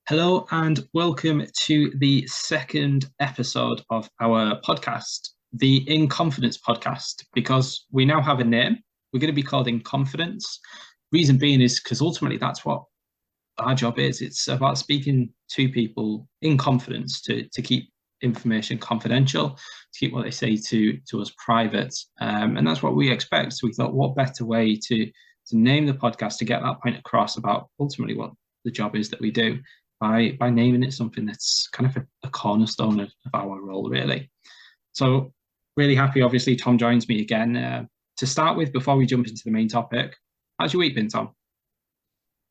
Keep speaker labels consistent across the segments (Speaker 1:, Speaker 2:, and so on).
Speaker 1: Hello and welcome to the second episode of our podcast, the In Confidence podcast, because we now have a name. We're going to be called In Confidence. Reason being is because ultimately that's what our job is. It's about speaking to people in confidence to keep information confidential, to keep what they say to us private. And that's what we expect. So we thought, what better way to name the podcast to get that point across about ultimately what the job is that we do by naming it something that's kind of a cornerstone of our role, really. So really happy, obviously, Tom joins me again. To start with, before we jump into the main topic, how's your week been, Tom?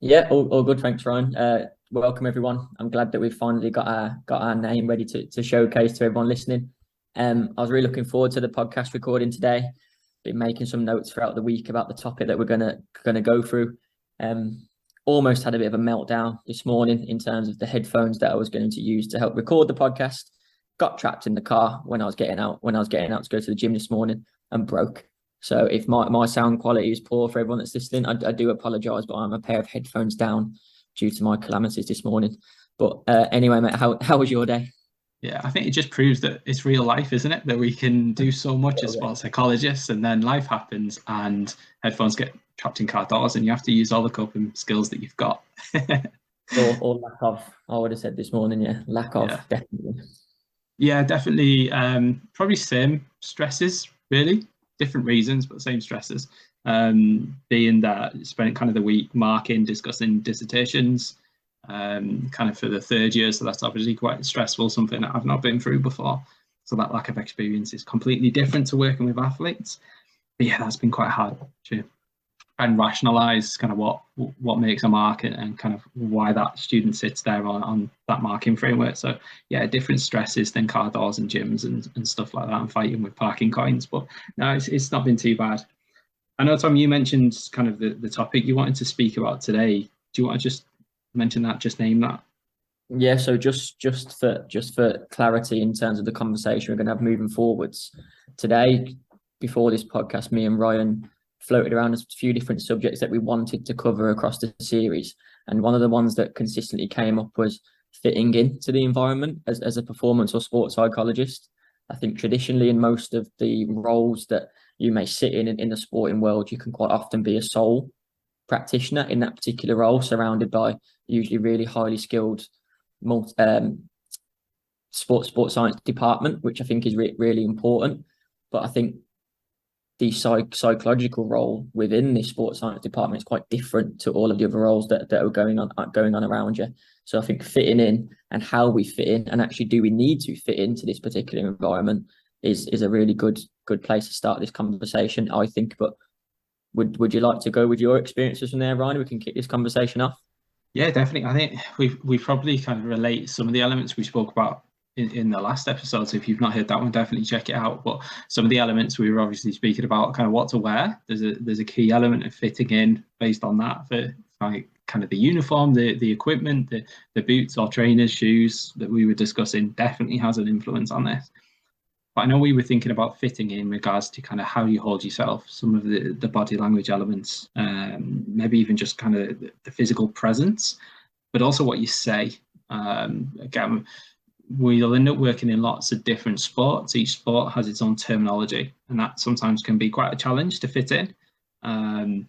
Speaker 2: Yeah, all good. Thanks, Ryan. Welcome everyone. I'm glad that we've finally got our name ready to showcase to everyone listening. I was really looking forward to the podcast recording today. Been making some notes throughout the week about the topic that we're gonna go through. Almost had a bit of a meltdown this morning in terms of the headphones that I was going to use to help record the podcast. Got trapped in the car when I was getting out to go to the gym this morning and broke. So if my sound quality is poor for everyone that's listening, I do apologise, but I'm a pair of headphones down due to my calamities this morning. But anyway, mate, how was your day?
Speaker 1: Yeah, I think it just proves that it's real life, isn't it? That we can do so much as sports psychologists, and then life happens, and headphones get trapped in car doors, and you have to use all the coping skills that you've got.
Speaker 2: Or lack of, I would have said this morning, yeah, lack of,
Speaker 1: Yeah,
Speaker 2: definitely.
Speaker 1: yeah, definitely. Probably same stresses, really, different reasons, but same stresses. Being that spent kind of the week marking, discussing dissertations, kind of for the third year, so that's obviously quite stressful, something that I've not been through before. So that lack of experience is completely different to working with athletes. But yeah, that's been quite hard to try and rationalize kind of what makes a mark and kind of why that student sits there on that marking framework. So yeah, different stresses than car doors and gyms and stuff like that, and fighting with parking coins. But no, it's not been too bad. I know, Tom, you mentioned kind of the topic you wanted to speak about today. Do you want to just mention that, just name that?
Speaker 2: Yeah, so just for clarity in terms of the conversation we're going to have moving forwards today, before this podcast, me and Ryan floated around a few different subjects that we wanted to cover across the series, and one of the ones that consistently came up was fitting into the environment as a performance or sports psychologist. I think traditionally in most of the roles that you may sit in the sporting world, you can quite often be a sole practitioner in that particular role, surrounded by usually really highly skilled multi, sports science department, which I think is really important. But I think the psychological role within the sports science department is quite different to all of the other roles that are going on around you. So I think fitting in and how we fit in, and actually do we need to fit into this particular environment, is a really good place to start this conversation, I think. But would you like to go with your experiences from there, Ryan? We can kick this conversation off.
Speaker 1: Yeah, definitely. I think we probably kind of relate some of the elements we spoke about in the last episode. So if you've not heard that one, definitely check it out. But some of the elements we were obviously speaking about, kind of what to wear. There's a key element of fitting in based on that for like kind of the uniform, the equipment, the boots or trainers, shoes that we were discussing definitely has an influence on this. But I know we were thinking about fitting in regards to kind of how you hold yourself, some of the body language elements, maybe even just kind of the physical presence, but also what you say. Again, we'll end up working in lots of different sports. Each sport has its own terminology, and that sometimes can be quite a challenge to fit in. And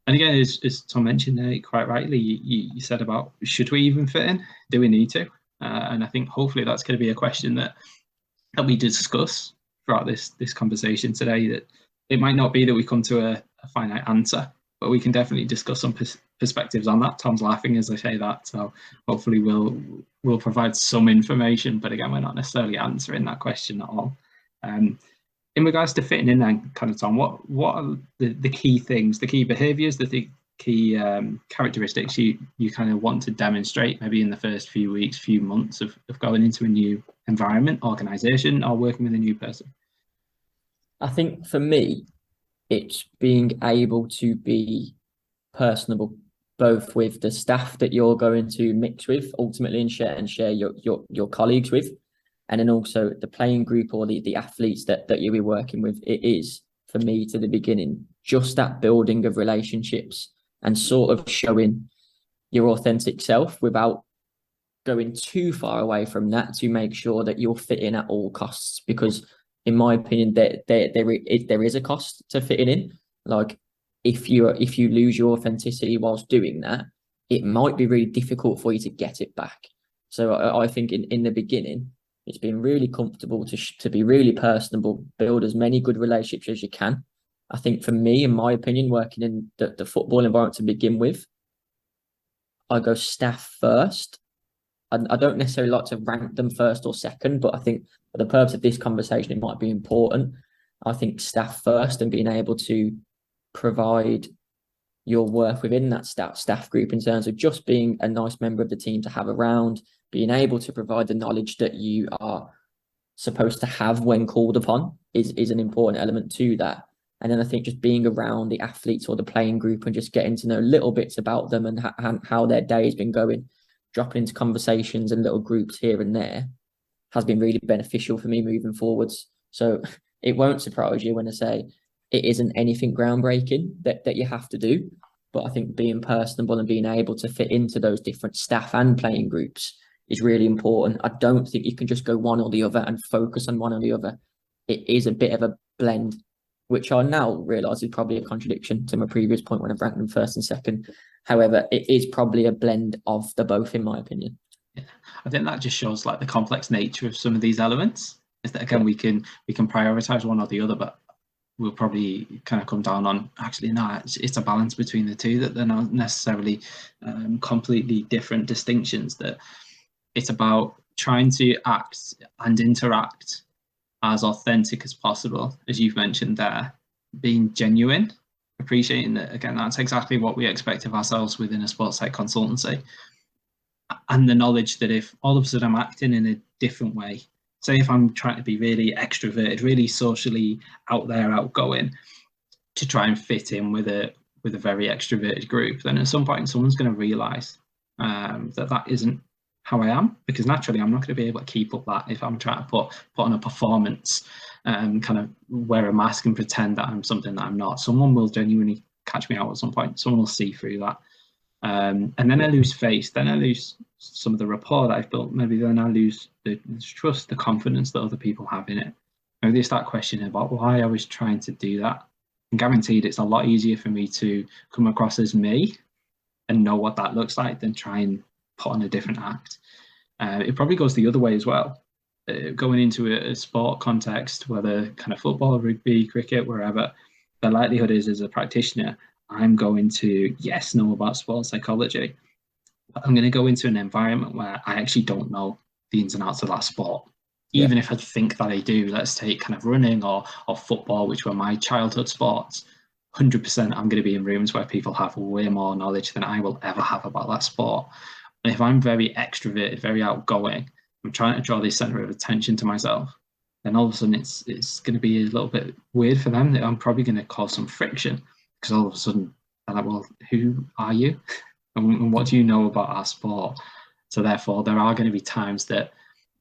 Speaker 1: again, as Tom mentioned there, quite rightly, you said about should we even fit in? Do we need to? And I think hopefully that's going to be a question that we discuss throughout this conversation today. That it might not be that we come to a finite answer, but we can definitely discuss some perspectives on that. Tom's laughing as I say that, so hopefully we'll provide some information. But again, we're not necessarily answering that question at all. In regards to fitting in, then, kind of, Tom, what are the key things, the key behaviours, the key characteristics you kind of want to demonstrate maybe in the first few weeks, few months of going into a new environment, organisation, or working with a new person?
Speaker 2: I think for me, it's being able to be personable, both with the staff that you're going to mix with ultimately and share your colleagues with, and then also the playing group or the athletes that you'll be working with. It is, for me, to the beginning, just that building of relationships and sort of showing your authentic self without going too far away from that to make sure that you're fitting at all costs, because in my opinion there is a cost to fitting in. Like if you lose your authenticity whilst doing that, it might be really difficult for you to get it back. So I think in the beginning it's been really comfortable to be really personable, build as many good relationships as you can. I think for me, in my opinion, working in the football environment to begin with, I go staff first. I don't necessarily like to rank them first or second, but I think for the purpose of this conversation, it might be important. I think staff first, and being able to provide your worth within that staff group in terms of just being a nice member of the team to have around, being able to provide the knowledge that you are supposed to have when called upon is an important element to that. And then I think just being around the athletes or the playing group and just getting to know little bits about them and how their day has been going, dropping into conversations and little groups here and there, has been really beneficial for me moving forwards. So it won't surprise you when I say it isn't anything groundbreaking that you have to do. But I think being personable and being able to fit into those different staff and playing groups is really important. I don't think you can just go one or the other and focus on one or the other. It is a bit of a blend, which I now realise is probably a contradiction to my previous point when I've ranked them first and second. However, it is probably a blend of the both, in my opinion.
Speaker 1: Yeah. I think that just shows like the complex nature of some of these elements. Is that again we can prioritize one or the other, but we'll probably kind of come down on actually no, it's a balance between the two, that they're not necessarily completely different distinctions. That it's about trying to act and interact as authentic as possible, as you've mentioned there, being genuine, appreciating that, again, that's exactly what we expect of ourselves within a sports psych consultancy. And the knowledge that if all of a sudden I'm acting in a different way, say if I'm trying to be really extroverted, really socially out there, outgoing, to try and fit in with a very extroverted group, then at some point someone's going to realise that isn't how I am, because naturally I'm not going to be able to keep up that if I'm trying to put on a performance, kind of wear a mask and pretend that I'm something that I'm not. Someone will genuinely catch me out at some point. Someone will see through that. And then I lose face. Then I lose some of the rapport that I've built. Maybe then I lose the trust, the confidence that other people have in it. Maybe they start questioning about why I was trying to do that. I'm guaranteed it's a lot easier for me to come across as me and know what that looks like than try and put on a different act. It probably goes the other way as well. Going into a sport context, whether kind of football, rugby, cricket, wherever, the likelihood is, as a practitioner, I'm going to, yes, know about sports psychology, but I'm going to go into an environment where I actually don't know the ins and outs of that sport. Even if I think that I do. Let's take kind of running or football, which were my childhood sports. 100% I'm going to be in rooms where people have way more knowledge than I will ever have about that sport. And if I'm very extroverted, very outgoing, I'm trying to draw this center of attention to myself, then all of a sudden it's going to be a little bit weird for them. That I'm probably going to cause some friction, because all of a sudden they're like, well, who are you? And what do you know about our sport? So therefore, there are going to be times that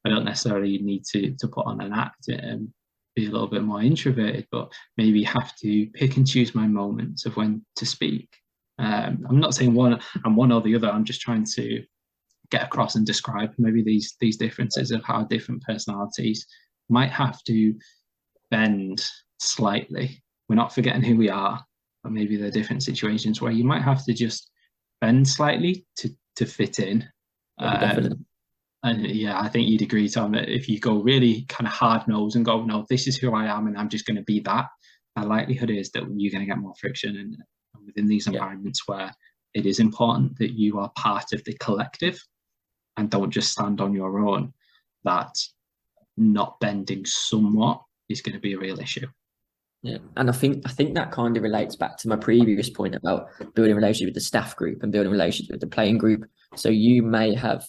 Speaker 1: I don't necessarily need to put on an act and be a little bit more introverted, but maybe have to pick and choose my moments of when to speak. I'm not saying one or the other. I'm just trying to get across and describe maybe these differences of how different personalities might have to bend slightly. We're not forgetting who we are, but maybe there are different situations where you might have to just bend slightly to fit in.
Speaker 2: Definitely.
Speaker 1: And yeah, I think you'd agree, Tom, that if you go really kind of hard nosed and go, no, this is who I am and I'm just going to be that, the likelihood is that you're going to get more friction. And within these environments where it is important that you are part of the collective and don't just stand on your own, that not bending somewhat is going to be a real issue.
Speaker 2: Yeah, and I think that kind of relates back to my previous point about building relationships with the staff group and building relationships with the playing group. So you may have,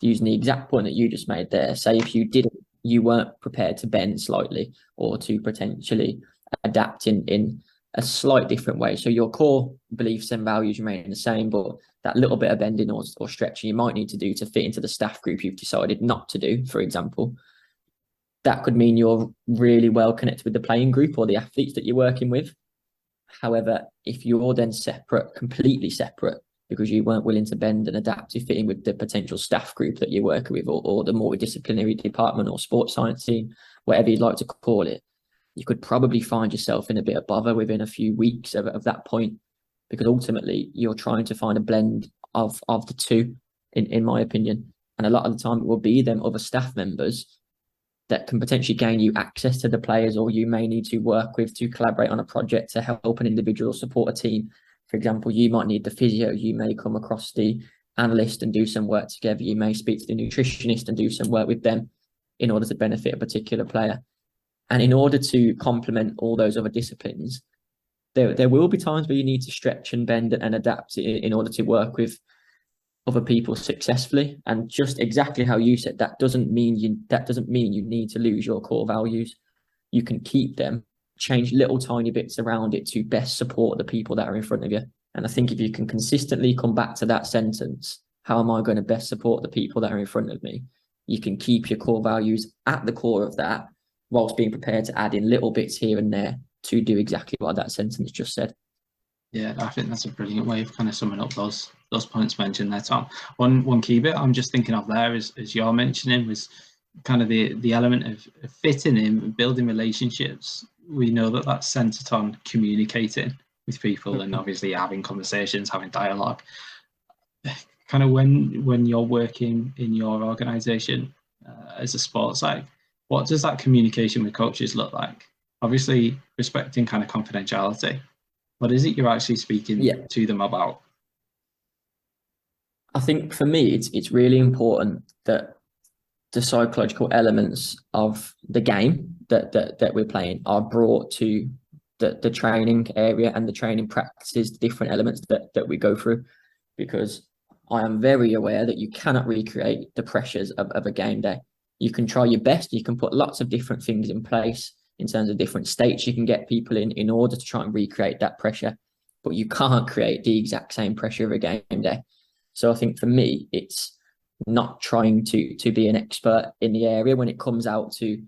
Speaker 2: using the exact point that you just made there, say if you weren't prepared to bend slightly or to potentially adapt in a slight different way. So your core beliefs and values remain the same, but that little bit of bending or stretching you might need to do to fit into the staff group you've decided not to do, for example. That could mean you're really well connected with the playing group or the athletes that you're working with. However, if you're then separate, completely separate, because you weren't willing to bend and adapt to fit in with the potential staff group that you're working with, or the multidisciplinary department or sports science team, whatever you'd like to call it, you could probably find yourself in a bit of bother within a few weeks of that point, because ultimately you're trying to find a blend of the two, in my opinion. And a lot of the time it will be them other staff members that can potentially gain you access to the players, or you may need to work with to collaborate on a project to help an individual support a team. For example, you might need the physio, you may come across the analyst and do some work together, you may speak to the nutritionist and do some work with them in order to benefit a particular player. And in order to complement all those other disciplines, there will be times where you need to stretch and bend and adapt in order to work with other people successfully. And just exactly how you said, that doesn't mean you need to lose your core values. You can keep them, change little tiny bits around it to best support the people that are in front of you. And I think if you can consistently come back to that sentence, how am I going to best support the people that are in front of me? You can keep your core values at the core of that, whilst being prepared to add in little bits here and there to do exactly what that sentence just said.
Speaker 1: Yeah, I think that's a brilliant way of kind of summing up those points mentioned there, Tom. One key bit I'm just thinking of there is, as you're mentioning, was kind of the element of fitting in, building relationships. We know that that's centered on communicating with people and obviously having conversations, having dialogue. Kind of when you're working in your organization as a sports side, what does that communication with coaches look like? Obviously, respecting kind of confidentiality. What is it you're actually speaking to them about?
Speaker 2: I think for me, it's really important that the psychological elements of the game that we're playing are brought to the training area and the training practices, the different elements that we go through, because I am very aware that you cannot recreate the pressures of a game day. You can try your best, you can put lots of different things in place in terms of different states you can get people in order to try and recreate that pressure, but you can't create the exact same pressure of a game day. So I think for me, it's not trying to be an expert in the area when it comes out to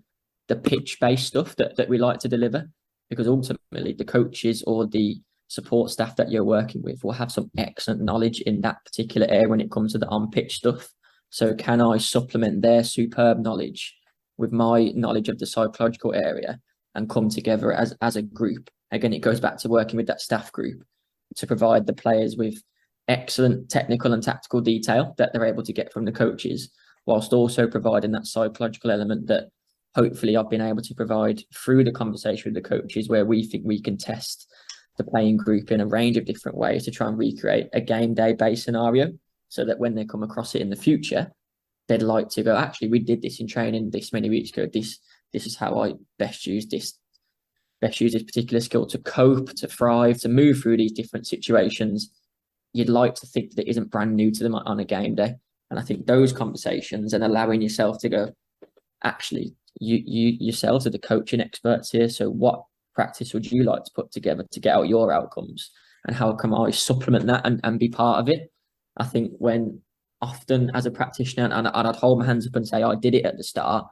Speaker 2: the pitch-based stuff that we like to deliver, because ultimately the coaches or the support staff that you're working with will have some excellent knowledge in that particular area when it comes to the on-pitch stuff. So can I supplement their superb knowledge with my knowledge of the psychological area and come together as a group? Again, it goes back to working with that staff group to provide the players with excellent technical and tactical detail that they're able to get from the coaches, whilst also providing that psychological element that hopefully I've been able to provide through the conversation with the coaches, where we think we can test the playing group in a range of different ways to try and recreate a game day based scenario, so that when they come across it in the future, they'd like to go, actually, we did this in training this many weeks ago. This is how I best use this particular skill to cope, to thrive, to move through these different situations. You'd like to think that it isn't brand new to them on a game day. And I think those conversations and allowing yourself to go, actually, you yourselves are the coaching experts here. So what practice would you like to put together to get out your outcomes? And how can I supplement that and be part of it? I think when often as a practitioner, and I'd hold my hands up and say I did it at the start,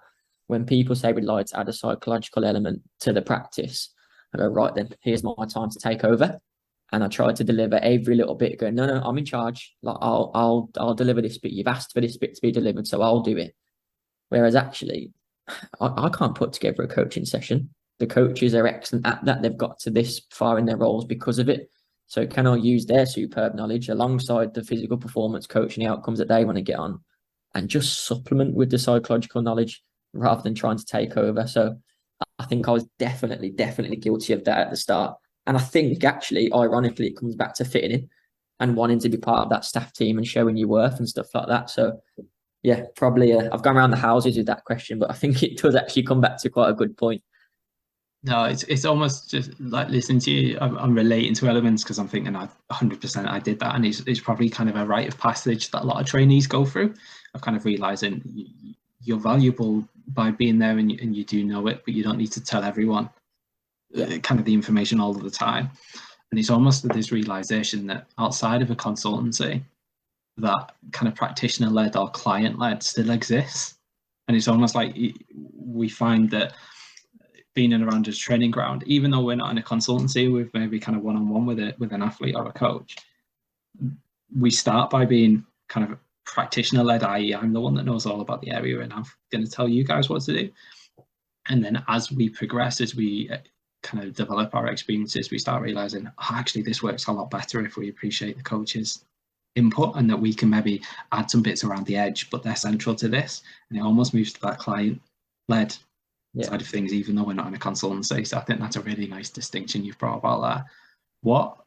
Speaker 2: when people say we'd like to add a psychological element to the practice, I go, right then, here's my time to take over. And I try to deliver every little bit, going, no, I'm in charge. Like I'll deliver this bit. You've asked for this bit to be delivered, so I'll do it. Whereas actually, I can't put together a coaching session. The coaches are excellent at that. They've got to this far in their roles because of it. So can I use their superb knowledge alongside the physical performance coaching, the outcomes that they want to get on, and just supplement with the psychological knowledge rather than trying to take over? So I think I was definitely guilty of that at the start. And I think actually, ironically, it comes back to fitting in and wanting to be part of that staff team and showing your worth and stuff like that. So yeah, probably I've gone around the houses with that question, but I think it does actually come back to quite a good point.
Speaker 1: No, it's almost just like listening to you. I'm relating to elements because I'm thinking 100% I did that, and it's probably kind of a rite of passage that a lot of trainees go through, of kind of realizing you're valuable by being there and you do know it, but you don't need to tell everyone kind of the information all of the time. And it's almost this realization that outside of a consultancy, that kind of practitioner-led or client-led still exists. And it's almost like we find that being in around a training ground, even though we're not in a consultancy with maybe kind of one-on-one with an athlete or a coach, we start by being kind of practitioner-led, i.e. I'm the one that knows all about the area and I'm going to tell you guys what to do. And then as we progress, as we kind of develop our experiences, we start realizing, oh, actually, this works a lot better if we appreciate the coach's input, and that we can maybe add some bits around the edge, but they're central to this. And it almost moves to that client-led side of things, even though we're not in a consultancy. So I think that's a really nice distinction you've brought about there. What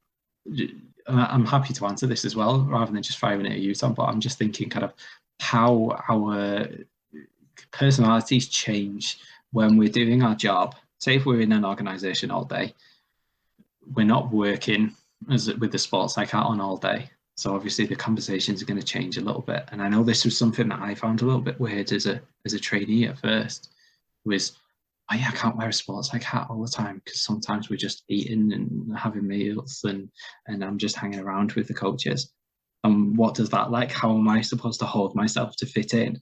Speaker 1: I'm happy to answer this as well, rather than just firing it at you, Tom, but I'm just thinking kind of how our personalities change when we're doing our job. Say if we're in an organisation all day, we're not working with the sports psych hat on all day. So obviously the conversations are going to change a little bit. And I know this was something that I found a little bit weird as a trainee at first, was, oh yeah, I can't wear a sports psych hat all the time because sometimes we're just eating and having meals and I'm just hanging around with the coaches. And what does that like? How am I supposed to hold myself to fit in?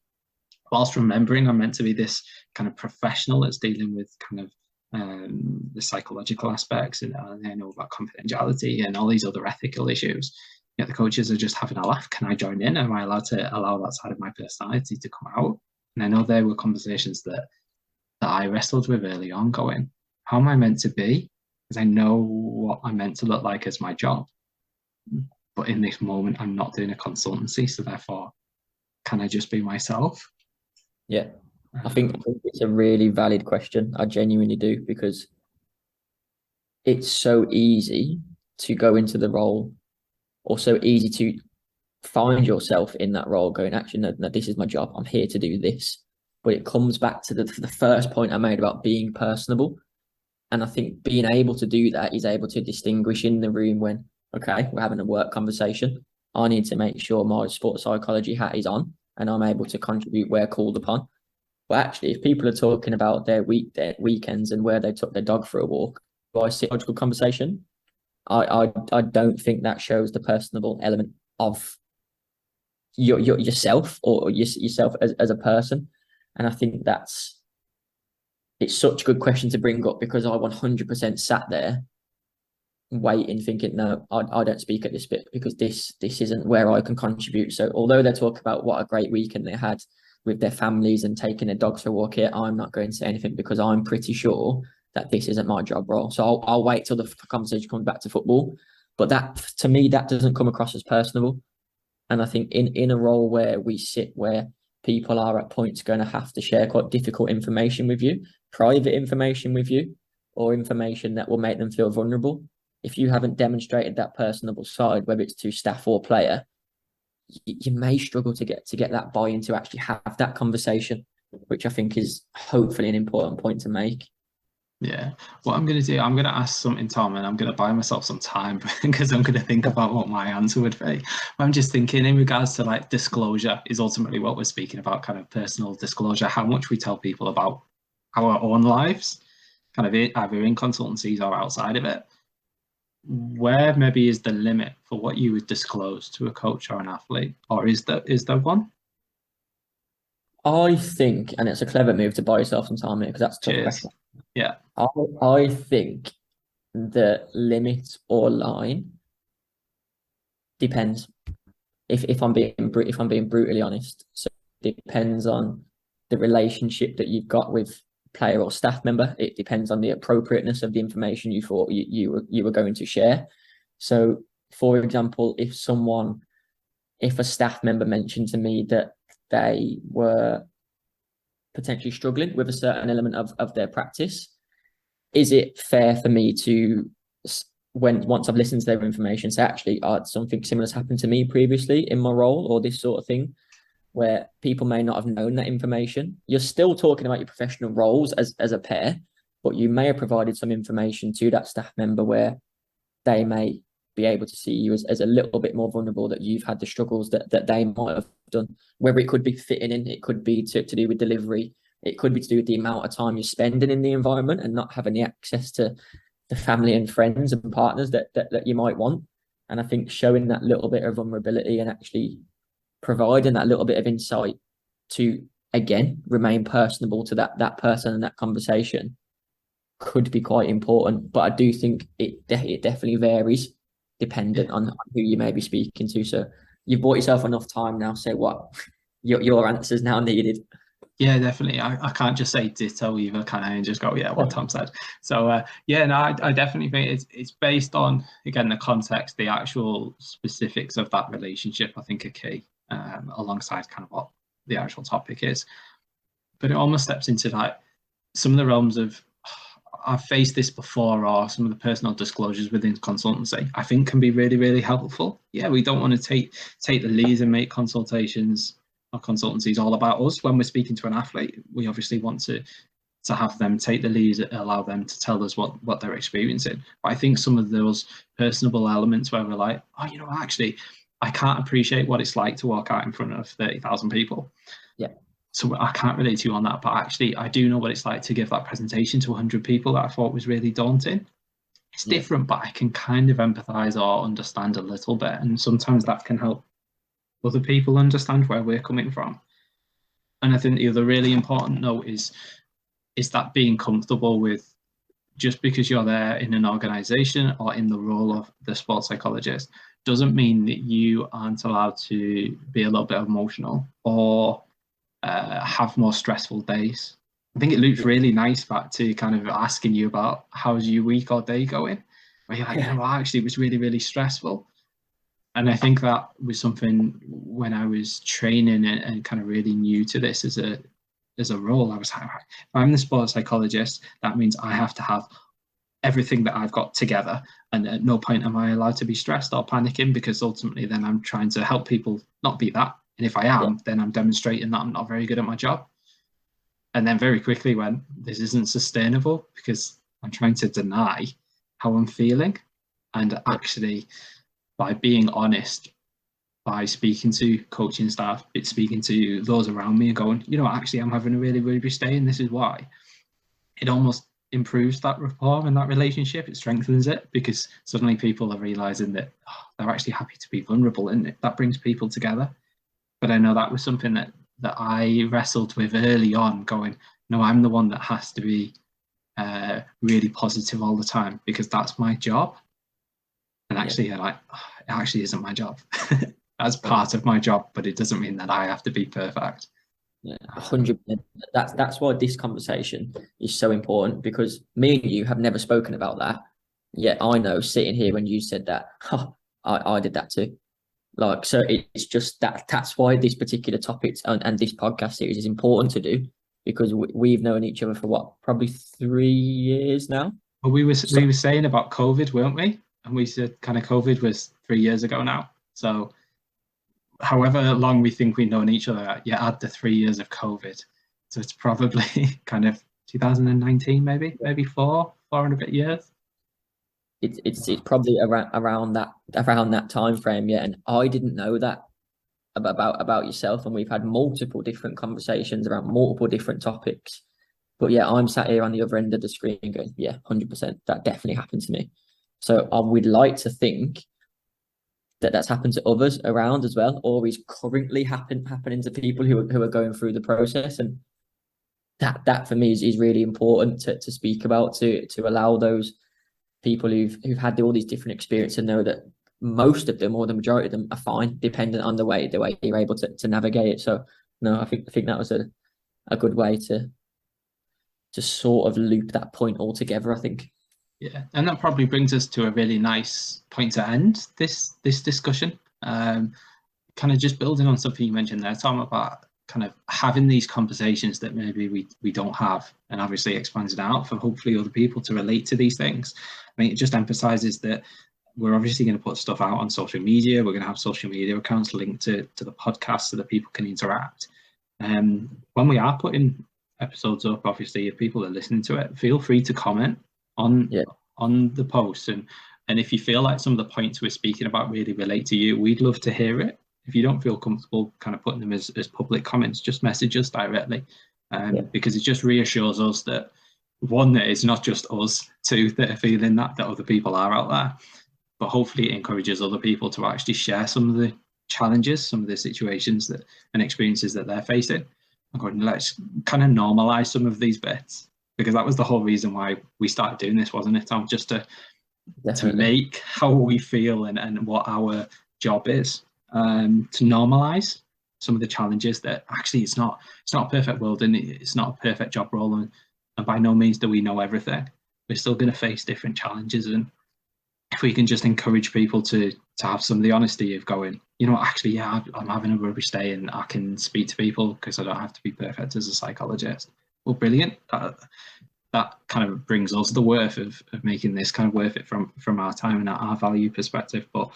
Speaker 1: Whilst remembering I'm meant to be this kind of professional that's dealing with kind of the psychological aspects, and I know about confidentiality and all these other ethical issues. Yet the coaches are just having a laugh. Can I join in? Am I allowed to allow that side of my personality to come out? And I know there were conversations that I wrestled with early on, going, how am I meant to be? Because I know what I'm meant to look like as my job. But in this moment, I'm not doing a consultancy, so therefore, can I just be myself?
Speaker 2: Yeah, I think it's a really valid question. I genuinely do, because it's so easy to go into the role, or so easy to find yourself in that role going, actually, no, this is my job. I'm here to do this. But it comes back to the first point I made about being personable. And I think being able to do that is able to distinguish in the room when, okay, we're having a work conversation. I need to make sure my sports psychology hat is on and I'm able to contribute where called upon. But actually, if people are talking about their weekends and where they took their dog for a walk, by psychological conversation, I don't think that shows the personable element of yourself or yourself as a person. And I think it's such a good question to bring up, because I 100% sat there waiting, thinking, no, I don't speak at this bit because this isn't where I can contribute. So although they talk about what a great weekend they had with their families and taking their dogs for a walk here, I'm not going to say anything because I'm pretty sure that this isn't my job role. So I'll wait till the conversation comes back to football. But that, to me, that doesn't come across as personable. And I think in a role where we sit, where people are at points going to have to share quite difficult information with you, private information with you, or information that will make them feel vulnerable, if you haven't demonstrated that personable side, whether it's to staff or player, you may struggle to get that buy-in to actually have that conversation, which I think is hopefully an important point to make.
Speaker 1: Yeah, what I'm going to do, I'm going to ask something, Tom, and I'm going to buy myself some time because I'm going to think about what my answer would be. I'm just thinking in regards to like disclosure is ultimately what we're speaking about, kind of personal disclosure, how much we tell people about our own lives, kind of either in consultancies or outside of it. Where maybe is the limit for what you would disclose to a coach or an athlete, or is there one?
Speaker 2: I think, and it's a clever move to buy yourself some time here, because that's a tough question.
Speaker 1: Yeah.
Speaker 2: I think the limit or line depends. If I'm being brutally honest, so it depends on the relationship that you've got with player or staff member. It depends on the appropriateness of the information you thought you were going to share. So, for example, if a staff member mentioned to me that they were potentially struggling with a certain element of their practice, is it fair for me to, once I've listened to their information, say, actually, something similar has happened to me previously in my role, or this sort of thing, where people may not have known that information? You're still talking about your professional roles as a pair, but you may have provided some information to that staff member where they may be able to see you as a little bit more vulnerable, that you've had the struggles that they might have done, whether it could be fitting in, it could be to do with delivery, it could be to do with the amount of time you're spending in the environment and not having the access to the family and friends and partners that you might want. And I think showing that little bit of vulnerability and actually providing that little bit of insight to, again, remain personable to that person and that conversation could be quite important. But I do think it definitely varies. dependent on who you may be speaking to. So you've bought yourself enough time now. Say what your answers now needed.
Speaker 1: Yeah, definitely. I can't just say ditto either, can I? And just go, yeah, what Tom said. So yeah, no, I definitely think it's based on, again, the context, the actual specifics of that relationship, I think are key, alongside kind of what the actual topic is. But it almost steps into like some of the realms of, I've faced this before, or some of the personal disclosures within consultancy, I think can be really, really helpful. Yeah, we don't want to take the lead and make consultations or consultancies all about us. When we're speaking to an athlete, we obviously want to have them take the lead, allow them to tell us what they're experiencing. But I think some of those personable elements where we're like, oh, you know, actually, I can't appreciate what it's like to walk out in front of 30,000 people.
Speaker 2: Yeah.
Speaker 1: So I can't relate to you on that, but actually I do know what it's like to give that presentation to 100 people that I thought was really daunting. It's different, but I can kind of empathize or understand a little bit. And sometimes that can help other people understand where we're coming from. And I think the other really important note is that being comfortable with, just because you're there in an organization or in the role of the sports psychologist doesn't mean that you aren't allowed to be a little bit emotional or have more stressful days. I think it looks really nice back to kind of asking you about how's your week or day going, where you're like, you know, well, actually it was really, really stressful. And I think that was something when I was training and kind of really new to this as a role. I was like, if I'm the sports psychologist, that means I have to have everything that I've got together, and at no point am I allowed to be stressed or panicking, because ultimately then I'm trying to help people not be that. And if I am, then I'm demonstrating that I'm not very good at my job. And then very quickly went, this isn't sustainable, because I'm trying to deny how I'm feeling. And actually, by being honest, by speaking to coaching staff, it's speaking to those around me and going, you know, actually, I'm having a really, really good day, and this is why. It almost improves that rapport and that relationship. It strengthens it, because suddenly people are realizing that they're actually happy to be vulnerable, and that brings people together. But I know that was something that I wrestled with early on, going, no, I'm the one that has to be really positive all the time, because that's my job. And actually, it actually isn't my job. That's part of my job, but it doesn't mean that I have to be perfect.
Speaker 2: Yeah, 100%. That's why this conversation is so important, because me and you have never spoken about that. Yet I know, sitting here when you said that, I did that too. Like, so it's just that's why this particular topic and this podcast series is important to do, because we've known each other for what, probably 3 years now.
Speaker 1: Well, we were saying about COVID, weren't we? And we said kind of COVID was 3 years ago now. So however long we think we've known each other, add the 3 years of COVID. So it's probably kind of 2019, maybe four and a bit years.
Speaker 2: It's probably around that time frame, yeah. And I didn't know that about yourself, and we've had multiple different conversations around multiple different topics. But yeah, I'm sat here on the other end of the screen going, yeah, 100%, that definitely happened to me. So I would like to think that that's happened to others around as well, or is currently happening to people who are going through the process. And that for me is really important to speak about, to allow those people who've had all these different experiences and know that most of them, or the majority of them, are fine, dependent on the way you're able to navigate it. So no, I think that was a good way to sort of loop that point all together, I think.
Speaker 1: Yeah, and that probably brings us to a really nice point to end this discussion. Kind of just building on something you mentioned there, Tom, about kind of having these conversations that maybe we don't have, and obviously expands it out for hopefully other people to relate to these things. I mean, it just emphasizes that we're obviously going to put stuff out on social media. We're going to have social media accounts linked to the podcast so that people can interact. When we are putting episodes up, obviously, if people are listening to it, feel free to comment on the post, and if you feel like some of the points we're speaking about really relate to you, we'd love to hear it. If you don't feel comfortable kind of putting them as public comments, just message us directly, because it just reassures us that, one, that it's not just us, two, that are feeling that other people are out there, but hopefully it encourages other people to actually share some of the challenges, some of the situations and experiences that they're facing. I'm going, let's kind of normalize some of these bits, because that was the whole reason why we started doing this, wasn't it, Tom? Just to to make how we feel and what our job is, to normalize some of the challenges that actually it's not a perfect world, and it's not a perfect job role, and by no means do we know everything. We're still going to face different challenges, and if we can just encourage people to have some of the honesty of going, you know, actually, yeah, I'm having a rubbish day and I can speak to people because I don't have to be perfect as a psychologist. Well, brilliant. That kind of brings us the worth of making this kind of worth it from our time and our value perspective. But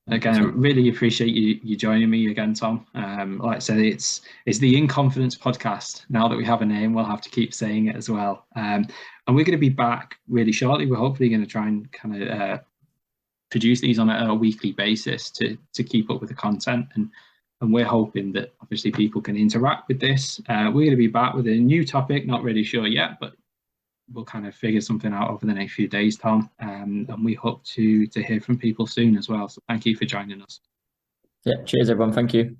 Speaker 1: again, I really appreciate you joining me again, Tom. Like I said, it's the In Confidence podcast. Now that we have a name, we'll have to keep saying it as well. And we're going to be back really shortly. We're hopefully going to try and kind of produce these on a weekly basis to keep up with the content, and we're hoping that obviously people can interact with this. We're going to be back with a new topic, not really sure yet, but we'll kind of figure something out over the next few days, Tom, and we hope to hear from people soon as well. So thank you for joining us.
Speaker 2: Yeah, cheers everyone, thank you.